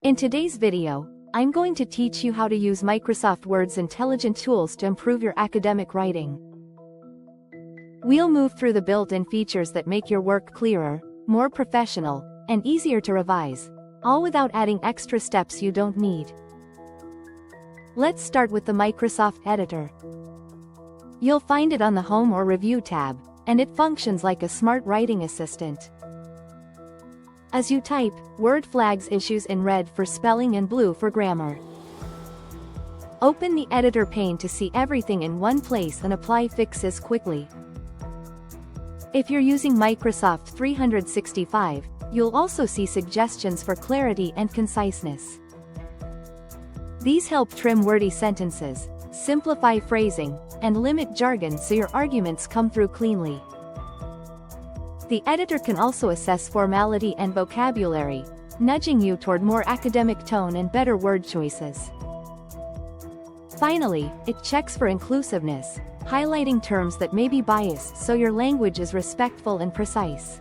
In today's video, I'm going to teach you how to use Microsoft Word's intelligent tools to improve your academic writing. We'll move through the built-in features that make your work clearer, more professional, and easier to revise, all without adding extra steps you don't need. Let's start with the Microsoft Editor. You'll find it on the Home or Review tab, and it functions like a smart writing assistant. As you type, Word flags issues in red for spelling and blue for grammar. Open the editor pane to see everything in one place and apply fixes quickly. If you're using Microsoft 365, you'll also see suggestions for clarity and conciseness. These help trim wordy sentences, simplify phrasing, and limit jargon so your arguments come through cleanly. The editor can also assess formality and vocabulary, nudging you toward more academic tone and better word choices. Finally, it checks for inclusiveness, highlighting terms that may be biased so your language is respectful and precise.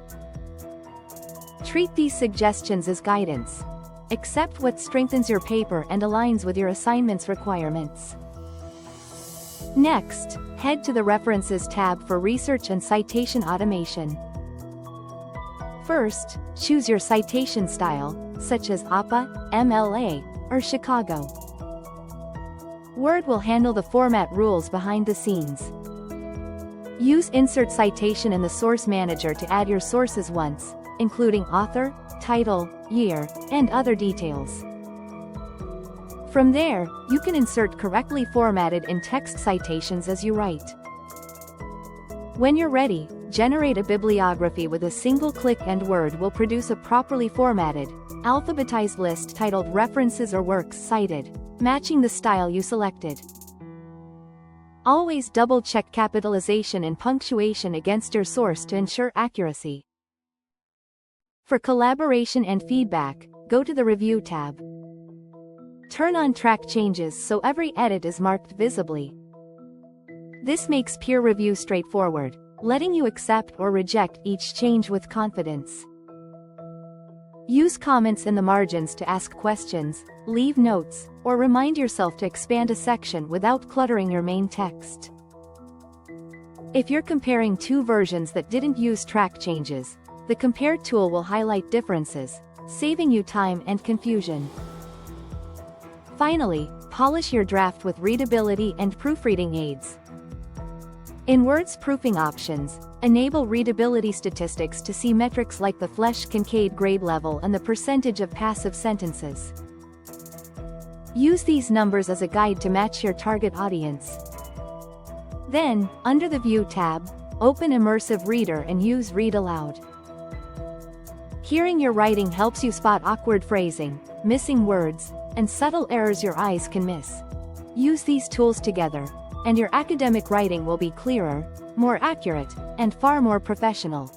Treat these suggestions as guidance. Accept what strengthens your paper and aligns with your assignment's requirements. Next, head to the References tab for research and citation automation. First, choose your citation style, such as APA, MLA, or Chicago. Word will handle the format rules behind the scenes. Use Insert Citation in the Source Manager to add your sources once, including author, title, year, and other details. From there, you can insert correctly formatted in-text citations as you write. When you're ready, generate a bibliography with a single click, and Word will produce a properly formatted, alphabetized list titled References or Works Cited, matching the style you selected. Always double-check capitalization and punctuation against your source to ensure accuracy. For collaboration and feedback, go to the Review tab. Turn on track changes so every edit is marked visibly. This makes peer review straightforward, letting you accept or reject each change with confidence. Use comments in the margins to ask questions, leave notes, or remind yourself to expand a section without cluttering your main text. If you're comparing two versions that didn't use track changes, the Compare tool will highlight differences, saving you time and confusion. Finally, polish your draft with readability and proofreading aids. In Word's proofing options, enable readability statistics to see metrics like the Flesch-Kincaid grade level and the percentage of passive sentences. Use these numbers as a guide to match your target audience. Then, under the View tab, open Immersive Reader and use Read Aloud. Hearing your writing helps you spot awkward phrasing, missing words, and subtle errors your eyes can miss. Use these tools together, and your academic writing will be clearer, more accurate, and far more professional.